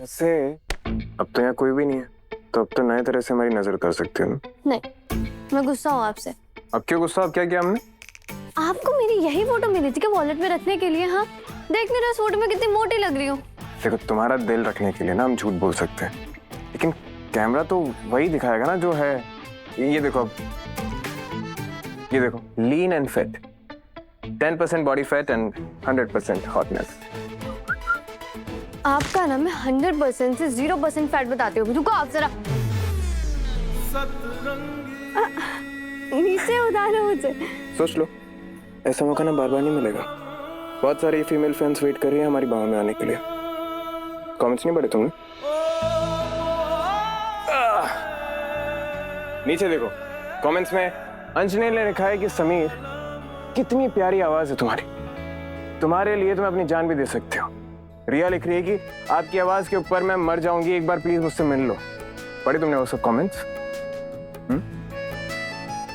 वैसे अब तो यहाँ कोई भी नहीं है, तो अब तो नए तरह से हमारी नजर उतर सकती है ना? नहीं, मैं गुस्सा हूँ आपसे। अब क्यों गुस्सा? अब क्या किया हमने? आपको मेरी यही फोटो मिली थी क्या वॉलेट में रखने के लिए? हाँ, देख नहीं रहे उस फोटो में कितनी मोटी लग रही हूँ। देखो, तुम्हारा दिल रखने के लिए ना हम झूठ बोल सकते हैं, लेकिन कैमरा तो वही दिखाएगा ना जो है। ये देखो, अब ये देखो, lean and fit, 10% body fat and 100% hotness. आपका ना मैं 100% से 0% फैट बताती हूँ। रुको आप जरा, नीचे उतारो मुझे। सोच लो, ऐसा मौका ना बार बार नहीं मिलेगा। बहुत सारी फीमेल फैंस वेट कर रही हैं हमारी बाहों में आने के लिए। कमेंट्स नहीं पढ़े तुमने? नीचे देखो, कमेंट्स में अंजने ने लिखा है कि समीर, कितनी प्यारी आवाज है तुम्हारी, तुम्हारे लिए तो मैं अपनी जान भी दे सकती हूँ। रिया लिख रही है कि आपकी आवाज के ऊपर मैं मर जाऊंगी, एक बार प्लीज मुझसे मिल लो। पढ़े तुमने वो सब कमेंट्स?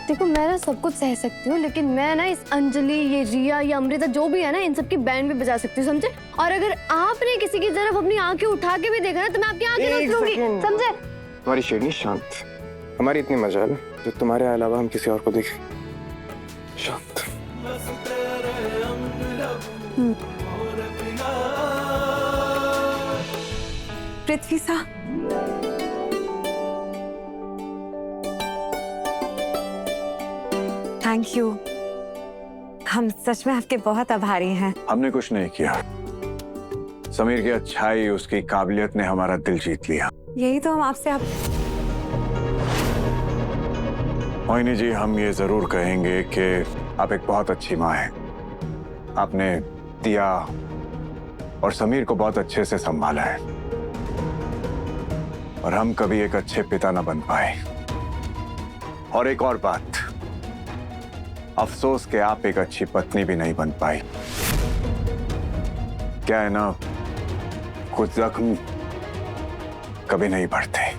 देखो, मैं ना सब कुछ सह सकती हूँ, लेकिन मैं ना इस अंजलि, ये रिया, ये अमृता जो भी है ना, इन सब की बैंड भी बजा सकती हूँ, समझे? और अगर आपने किसी की तरफ अपनी आंखें उठा के भी देखा ना, तो मैं आपकी आंखें नोच लूंगी, समझे? तुम्हारी शेरनी शांत, हमारी इतनी मजाल जो तुम्हारे अलावा हम किसी और को देखें। शांत। पृथ्वी सा, थैंक यू। हम सच में आपके बहुत आभारी हैं। हमने कुछ नहीं किया, समीर की अच्छाई, उसकी काबिलियत ने हमारा दिल जीत लिया। यही तो हम आपसे मोहिनी जी, हम ये जरूर कहेंगे कि आप एक बहुत अच्छी माँ हैं। आपने दिया और समीर को बहुत अच्छे से संभाला है, और हम कभी एक अच्छे पिता ना बन पाए। और एक और बात, अफसोस कि आप एक अच्छी पत्नी भी नहीं बन पाई। क्या है ना, कुछ जख्म कभी नहीं बढ़ते।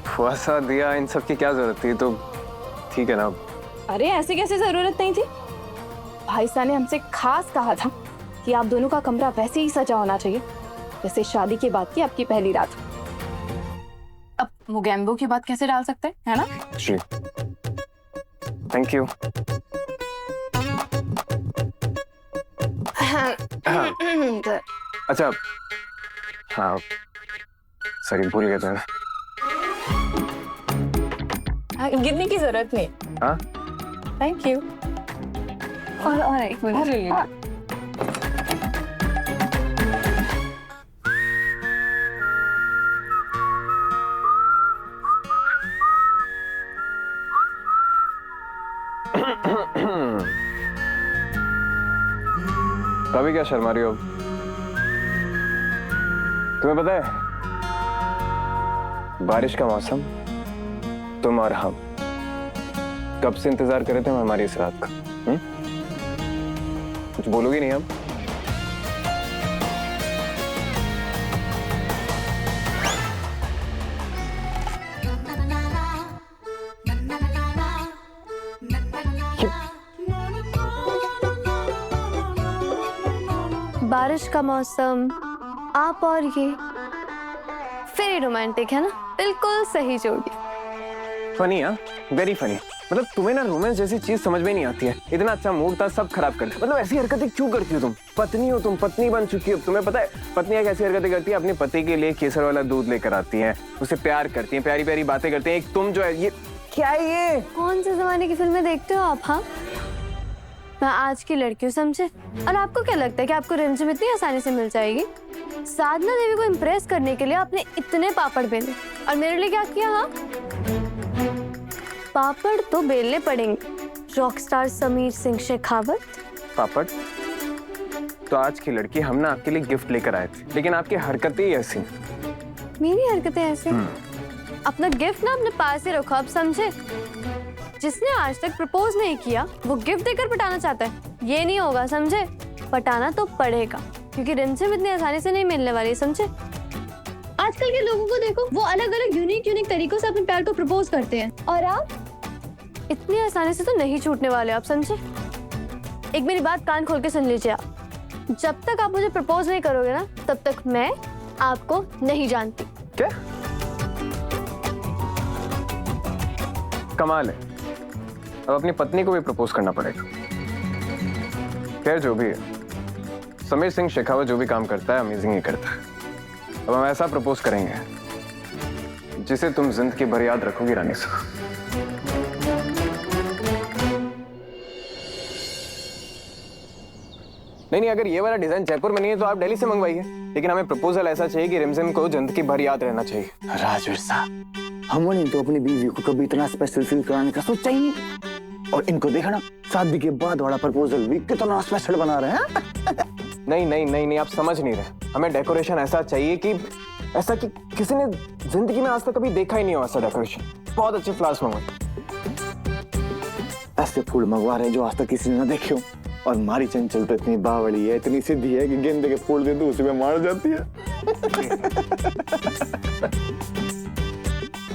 फुआसा दिया, इन सब की क्या जरूरत थी? तो ठीक है ना। अरे ऐसे कैसे जरूरत नहीं थी? भाई साहब ने हमसे खास कहा था कि आप दोनों का कमरा वैसे ही सजा होना चाहिए जैसे शादी के बाद की आपकी पहली रात। अब मोगैम्बो की बात कैसे डाल सकते हैं, है ना? जी, थैंक यू। अच्छा, हाँ सॉरी, भूल गए थे। गिनने की जरूरत नहीं। हाँ, थैंक यू। कभी क्या शर्मा रही हो? तुम्हें पता है, बारिश का मौसम, तुम और हम कब से इंतजार कर रहे थे हमारी इस रात का? कुछ बोलोगी नहीं? हम बारिश का मौसम, आप और ये, फिर रोमांटिक है ना? बिल्कुल सही जोड़ी। फनी, हाँ, वेरी फनी। मतलब तुम्हें ना रोमांस जैसी चीज समझ में नहीं आती है। इतना अच्छा मूड था, सब खराब कर दिया। मतलब ऐसी हरकतें क्यों करती हो तुम? पत्नी हो तुम, पत्नी बन चुकी हो। तुम्हें पता है पत्नियां कैसी हरकतें करती है? अपने पति के लिए केसर वाला दूध लेकर आती हैं, उसे प्यार करती हैं, प्यारी प्यारी बातें करती हैं। एक तुम जो है, ये क्या है? ये कौन से जमाने की फिल्में देखते हो आप? हाँ, मैं आज की लड़की हूँ, समझे? और आपको क्या लगता है कि आपको रिमझिम इतनी आसानी से मिल जाएगी? साधना देवी को इम्प्रेस करने के लिए आपने इतने पापड़ बेले, और मेरे लिए क्या किया? हाँ, पापड़ तो बेलने पड़ेंगे। रॉकस्टार समीर सिंह शेखावत। पापड़ तो आज की लड़की, हम ना आपके लिए गिफ्ट लेकर आए थे, लेकिन आपकी हरकतें ही ऐसी। मेरी हरकतें ऐसी? अपना गिफ्ट ना अपने पास ही रखो, आप समझे? जिसने आज तक प्रपोज नहीं किया वो गिफ्ट देकर पटाना चाहता है, ये नहीं होगा समझे। पटाना तो पड़ेगा क्योंकि रिमझिम इतनी आसानी से नहीं मिलने वाली, समझे। आजकल के लोगों को देखो, वो अलग अलग यूनिक तरीकों से अपने प्यार को प्रपोज करते हैं, और आप इतनी आसानी से तो नहीं छूटने वाले, आप समझे। एक मेरी बात कान खोल के सुन लीजिए आप, जब तक आप मुझे प्रपोज नहीं करोगे ना तब तक मैं आपको नहीं जानती। क्या कमाल है, अब अपनी पत्नी को भी प्रपोज करना पड़ेगा। खैर जो भी है, समीर सिंह शेखावत जो भी काम करता है अमेजिंग ही करता है। अब हम ऐसा प्रपोज करेंगे जिसे तुम जिंदगी भर याद रखोगी रानी साहब। नहीं, अगर ये वाला डिजाइन जयपुर में नहीं है तो आप दिल्ली से मंगवाइए, लेकिन हमें प्रपोजल ऐसा चाहिए कि रिमझिम को जिंदगी भर याद रहना चाहिए। राजवीर साहब, हमने तो अपनी बीवी को कभी इतना स्पेशल फील कराने का सोचा ही नहीं, और इनको देखा ना, शादी के बाद वाला प्रपोजल भी कितना स्पेशल बना रहे हैं। नहीं, आप समझ नहीं रहे। हमें डेकोरेशन ऐसा चाहिए कि ऐसा कि किसी ने जिंदगी में आज तक कभी देखा ही नहीं हो ऐसा डेकोरेशन। बहुत अच्छे फ्लावर्स मंगवाए, ऐसे फूल मंगवा रहे हैं जो आज तक किसी ने ना देखे हो। और हमारी चंचल तो इतनी बावड़ी है, इतनी सीधी है कि गेंदे के फूल दे दो उसी में मार जाती है।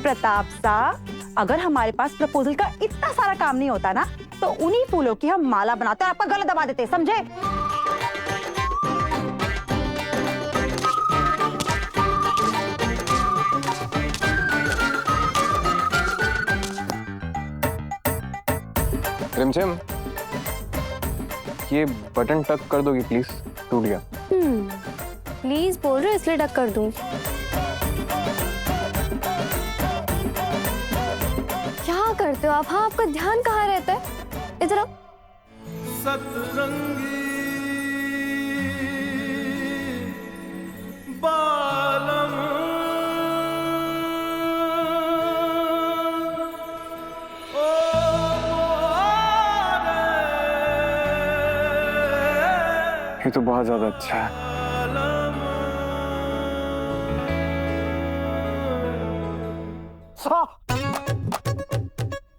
प्रताप साहब, अगर हमारे पास प्रपोजल का इतना सारा काम नहीं होता ना तो उन्हीं फूलों की हम माला बनाते और आपका गला दबा देते, समझे। रिमझिम ये बटन टक कर दोगी प्लीज, टूट गया। प्लीज बोल रहे इसलिए टक कर दूं। क्या करते हो आप? हाँ, आपका ध्यान कहाँ रहता है? इधर आओ। सतरंगी बालम ये तो बहुत ज्यादा अच्छा है।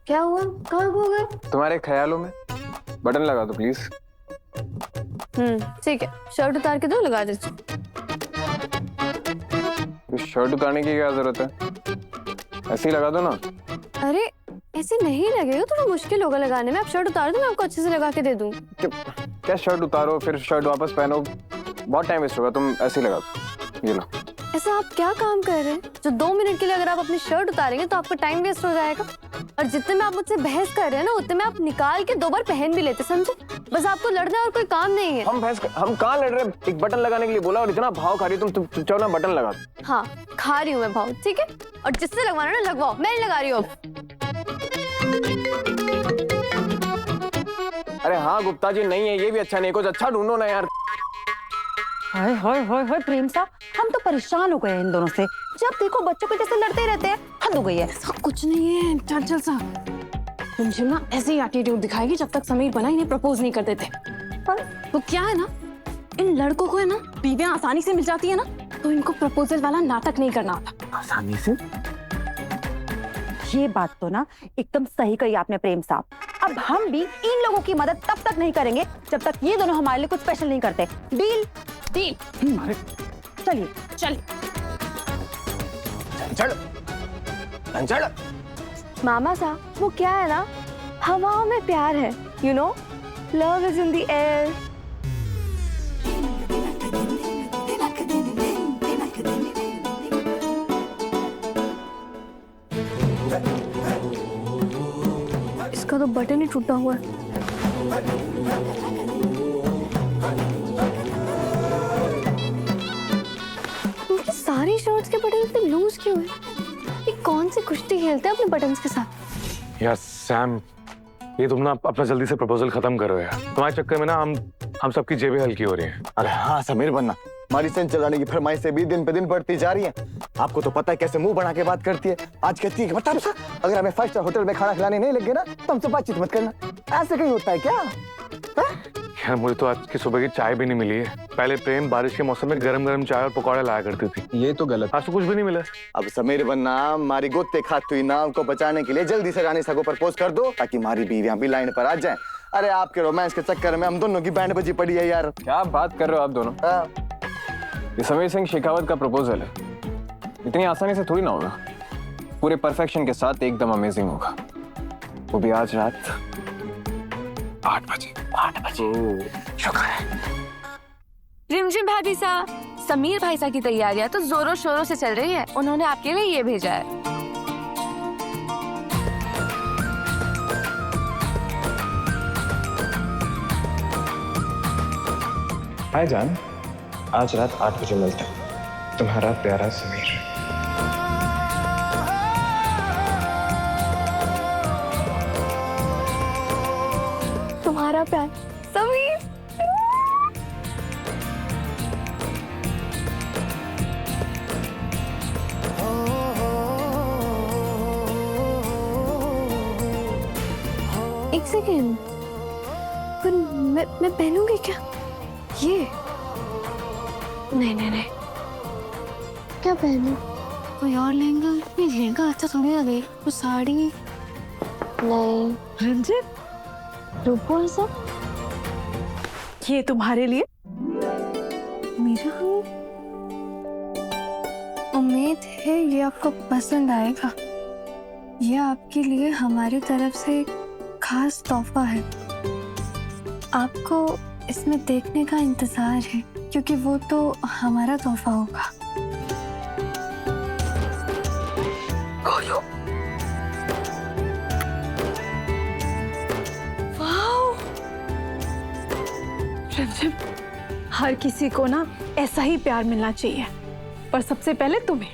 क्या हुआ? कहाँ खो गए? तुम्हारे ख्यालों में। बटन लगा दो प्लीज। ठीक है, शर्ट उतार के दो, लगा दीजिए। शर्ट उतारने की क्या जरूरत है, ऐसे ही लगा दो ना। अरे ऐसे नहीं लगेगा, थोड़ा मुश्किल होगा लगाने में। आप शर्ट उतार दो, मैं आपको अच्छे से लगा के दे दूँ। क्या शर्ट उतारो फिर शर्ट वापस पहनो, बहुत टाइम वेस्ट होगा। तुम ऐसे ही लगा दो, ये लो। ऐसा आप क्या काम कर रहे हैं जो 2 मिनट के लिए अगर आप अपनी शर्ट उतारेंगे तो आपका टाइम वेस्ट हो जाएगा। और जितने में आप मुझसे बहस कर रहे हैं ना उतने में आप निकाल के 2 बार पहन भी लेते, समझे। बस आपको लड़ना है और कोई काम नहीं है। हम कहाँ लड़ रहे हैं? एक बटन लगाने के लिए बोला और इतना भाव खा रही हो तुम चलो ना बटन लगा दो। हाँ, खा रही हूँ मैं भाव, ठीक है। और जिससे लगवाना ना लगवाओ, मैं नहीं लगा रही हूँ। अरे हाँ गुप्ता जी, नहीं है ये भी अच्छा नहीं, कुछ अच्छा ढूंढो ना यार। हाय हाय हाय हाय प्रेम साहब, हम तो परेशान हो गए इन दोनों से। जब देखो बच्चों के जैसे लड़ते रहते हैं, हद हो गई है। ऐसा कुछ नहीं है चंचल सा, रिमझिम ना ऐसे ही एटीट्यूड दिखाएगी जब तक समीर बना इन्हें प्रपोज नहीं कर देते। पर वो क्या है ना, इन लड़कों को है ना बीवियां आसानी से मिल जाती है ना, तो इनको प्रपोजल वाला नाटक नहीं करना आता। आसानी से? ये बात तो ना एकदम सही कही आपने प्रेम साहब। अब हम भी इन लोगों की मदद तब तक नहीं करेंगे जब तक ये दोनों हमारे लिए कुछ स्पेशल नहीं करते। डील? डील। चलिए चल। चल मामा साहब, वो क्या है ना, हवाओं में प्यार है, you know, love is in the air. इसका तो बटन ही टूटा हुआ है। इनकी सारी शर्ट्स के बटन इतने लूज क्यों हैं? ये कौन सी कुश्ती खेलते हैं अपने बटन्स के साथ? यार सैम, ये तुम ना अपना जल्दी से प्रपोजल खत्म करो यार। तुम्हारे चक्कर में ना हम सबकी जेबें हल्की हो रही हैं। अरे हाँ समीर, बनना हमारी चंचल रानी की फरमाइशें भी दिन पे दिन बढ़ती जा रही हैं। आपको तो पता है कैसे मुंह बना के बात करती है। आज कहती है कि मतलब सर, अगर हमें 5 स्टार होटल में खाना खिलाने नहीं लगे ना तो हमसे बातचीत मत करना। ऐसे कहीं होता है क्या? यार मुझे तो आज की सुबह की चाय भी नहीं मिली है। पहले प्रेम बारिश के मौसम में गरम गरम चाय और पकौड़े लाया करती थी। ये तो गलत। आज तो कुछ भी नहीं मिला। अब समीर बनना मारी गोते खाती हुई नाव को बचाने के लिए जल्दी से रानी सा को प्रपोज कर दो ताकि हमारी बीवियां भी लाइन पर आ जाएं। अरे आपके रोमांस के चक्कर में हम दोनों की बैंड बजी पड़ी है यार। क्या बात कर रहे हो आप दोनों? हाँ। ये समीर सिंह शेखावत का प्रपोजल है, इतनी आसानी से थोड़ी ना होगा। पूरे परफेक्शन के साथ एकदम अमेजिंग होगा, वो भी आज रात 8 बजे। 8 बजे शुक्र है। रिमझिम भाभी सा, समीर भाई सा की तैयारियां तो जोरों शोरों से चल रही है। उन्होंने आपके लिए ये भेजा है। हाय जान, आज रात 8 बजे मिलते हैं। तुम्हारा प्यारा समीर। तुम्हारा प्यार समीर। एक सेकेंड, पर मैं पहनूंगी क्या ये? नहीं नहीं नहीं, क्या पहनूं? कोई और लहंगा? ये लहंगा अच्छा थोड़ी लगे। वो साड़ी नहीं। रंजित रुको ऐसा, ये तुम्हारे लिए। मेरा उम्मीद है ये आपको पसंद आएगा। ये आपके लिए हमारी तरफ से एक खास तोहफा है। आपको इसमें देखने का इंतजार है क्योंकि वो तो हमारा तोहफा होगा। खोलो। रंजित, हर किसी को ना ऐसा ही प्यार मिलना चाहिए, पर सबसे पहले तुम्हें।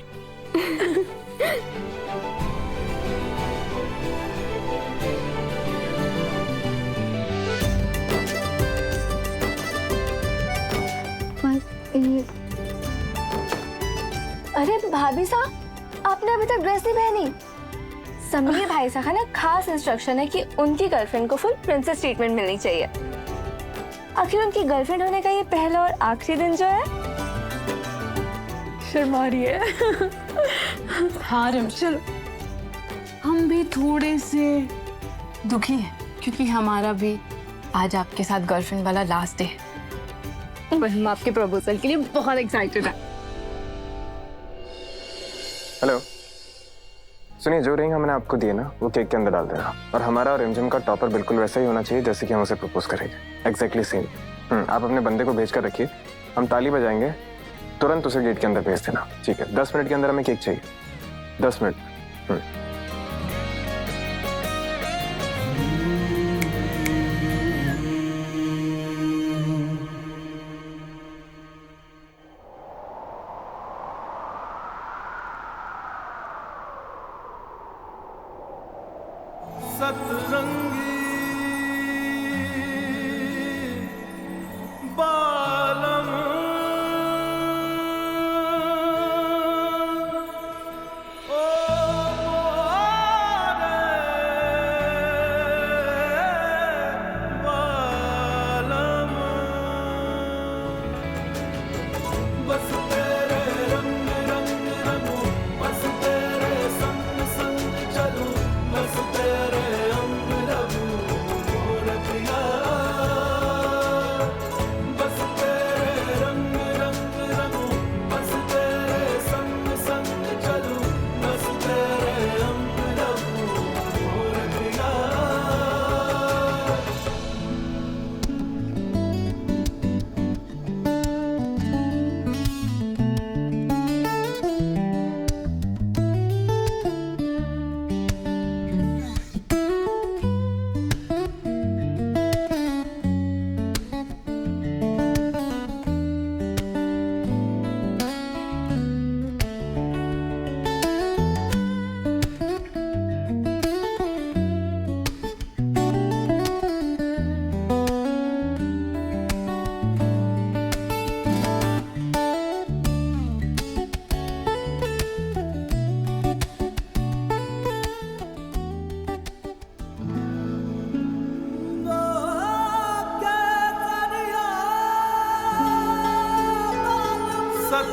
अरे भाभी साहब, आपने अभी तक ड्रेस नहीं पहनी। समीर भाई साहब का ना खास इंस्ट्रक्शन है कि उनकी गर्लफ्रेंड को फुल प्रिंसेस ट्रीटमेंट मिलनी चाहिए। आखिर उनकी गर्लफ्रेंड होने का ये पहला और आखिरी दिन जो है। शर्मा रही है। हाँ रिम, चलो हम भी थोड़े से दुखी हैं क्योंकि हमारा भी आज आपके साथ गर्लफ्रेंड वाला लास्ट डे है। पर हम आपके प्रपोजल के लिए बहुत एक्साइटेड हैं। हेलो, सुनिए, जो रिंग हमने आपको दिए ना वो केक के अंदर डाल देना। और हमारा और रिमझिम का टॉपर बिल्कुल वैसा ही होना चाहिए जैसे कि हम उसे प्रपोज करेंगे। Exactly same. आप अपने बंदे को भेज कर रखिए, हम ताली बजाएंगे, तुरंत उसे गेट के अंदर भेज देना। ठीक है, 10 मिनट के अंदर हमें केक चाहिए। 10 मिनट। सतरंगी बालम ओ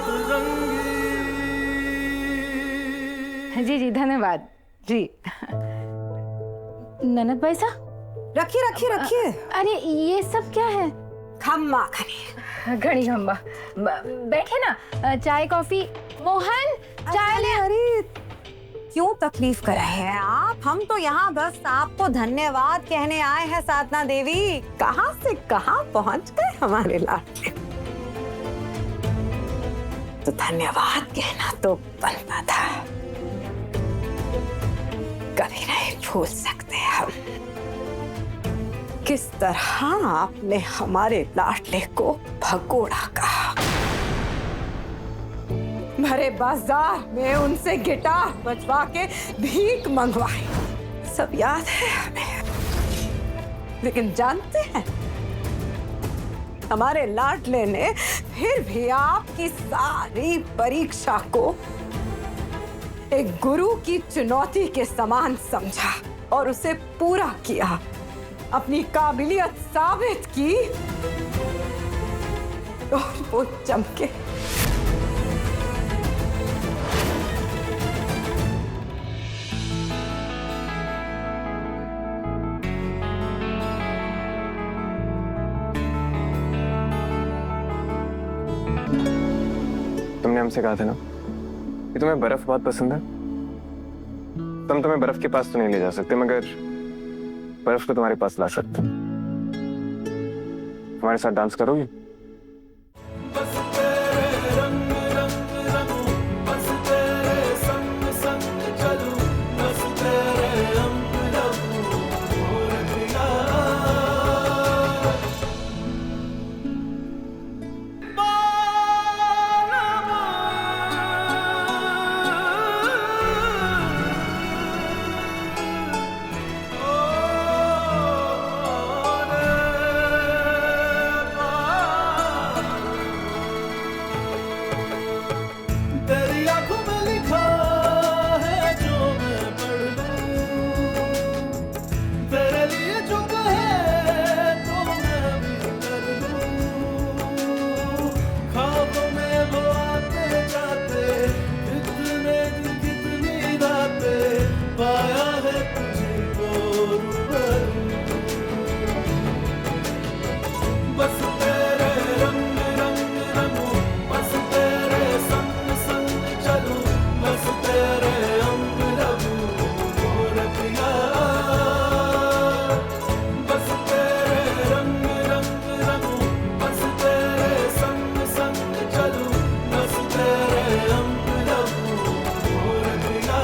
सतरंगी। जी जी धन्यवाद जी। ननद भाई साहब, रखिए रखिए रखिए। अरे ये सब क्या है? खम्मा खनी। घड़ी खम्बा। बैठे ना, चाय कॉफी। मोहन चाय ले। अरे क्यों तकलीफ कर रहे हैं आप? हम तो यहाँ बस आपको धन्यवाद कहने आए हैं साधना देवी। कहाँ से कहाँ पहुँच गए हमारे लाडले। तो धन्यवाद कहना तो बनता था, कभी नहीं भूल सकते हम किस तरह आपने हमारे लाडले को भगोड़ा कहा। भरे बाजार में उनसे गिटार बजवा के भीख मंगवाई, सब याद है हमें। लेकिन जानते हैं, हमारे लाडले ने फिर भी आपकी सारी परीक्षा को एक गुरु की चुनौती के समान समझा और उसे पूरा किया, अपनी काबिलियत साबित की और वो चमके। तुमने हमसे कहा था ना कि तुम्हें बर्फ बहुत पसंद है, तो हम तुम्हें बर्फ के पास तो नहीं ले जा सकते, मगर बर्फ को तुम्हारे पास ला सकते। हमारे साथ डांस करोगी? बस तेरे रंग रंग रंगूं, बस तेरे संग संग चलूं, बस तेरे अंग लगूं, और पिया तेरी आंखों में लिखा है जो मैं पढ़ लूं, तेरे लिए जो कहे तो मैं भी कर लूं। ख्वाबों में वो आते जाते, कितने दिन कितनी रातें, पाया है तुझको रूबरू। बस तेरे रंग रंग रंगूं, बस तेरे संग संग चलूं, बस तेरे अंग लगूं, और पिया बस तेरे रंग रंग रंगूं, बस तेरे संग संग चलूं, बस तेरे अंग लगूं, और पिया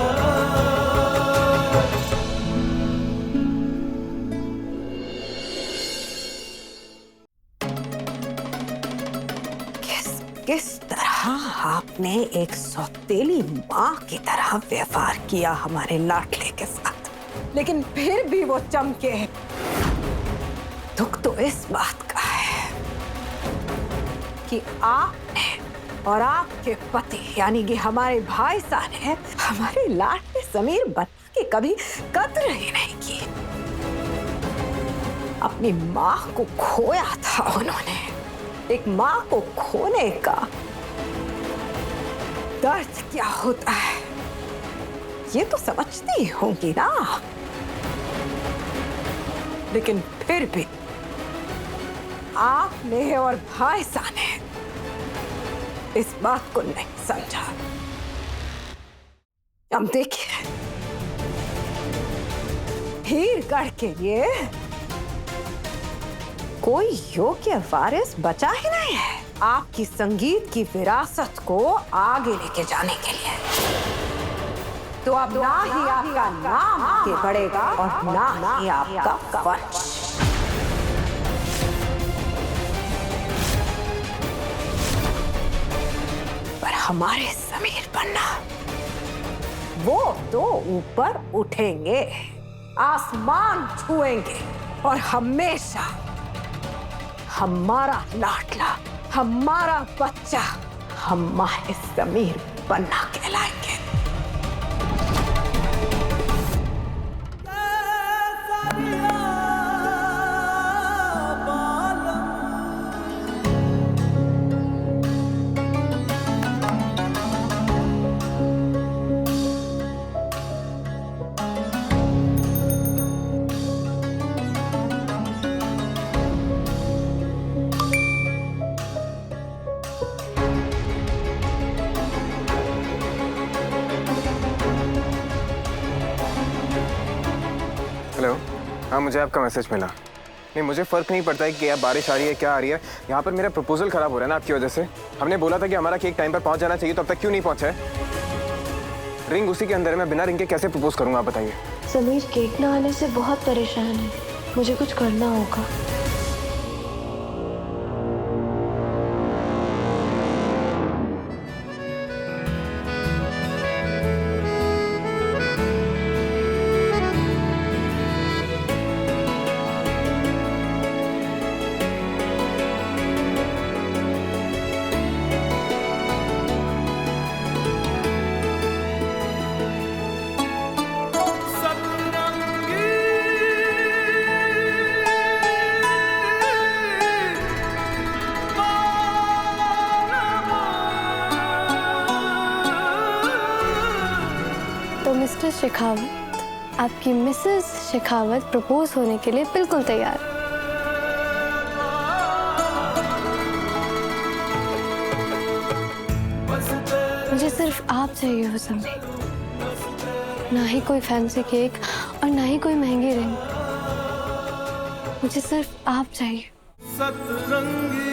किस तरह आपने एक सौतेली माँ की तरह व्यवहार किया हमारे लाडले के साथ, लेकिन फिर भी वो चमके। दुख तो इस बात का है कि आपने और आपके पति यानी कि हमारे भाई साहब ने हमारे लाडले समीर बन्ना की कभी कद्र ही नहीं की। अपनी माँ को खोया था उन्होंने। एक माँ को खोने का दर्द क्या होता है ये तो समझती होंगी ना, लेकिन फिर भी आपने और भाई साहब ने इस बात को नहीं समझा। अब देखिए, हीरगढ़ के लिए कोई योग्य वारिस बचा ही नहीं है आपकी संगीत की विरासत को आगे लेके जाने के लिए। तो अब ना ही आपका नाम आगे बढ़ेगा और ना ही आपका वंश। पर हमारे समीर बन्ना वो तो ऊपर उठेंगे, आसमान छुएंगे और हमेशा हमारा लाडला, हमारा बच्चा, हमारे समीर बन्ना कहलाएंगे। मुझे आपका मैसेज मिला। नहीं, मुझे फर्क नहीं पड़ता है कि अब बारिश आ रही है, क्या आ रही है। यहाँ पर मेरा प्रपोजल खराब हो रहा है ना आपकी वजह से। हमने बोला था कि हमारा केक टाइम पर पहुंच जाना चाहिए, तो अब तक क्यों नहीं पहुंचा है? रिंग उसी के अंदर है, मैं बिना रिंग के कैसे प्रपोज करूंगा, आप बताइए। समीर केक ना आने से बहुत परेशान है, मुझे कुछ करना होगा। तो मिस्टर शेखावत, आपकी मिसेस शेखावत प्रपोज होने के लिए बिल्कुल तैयार। मुझे सिर्फ आप चाहिए हो समीर, ना ही कोई फैंसी केक और ना ही कोई महंगी रिंग। मुझे सिर्फ आप चाहिए। सतरंगी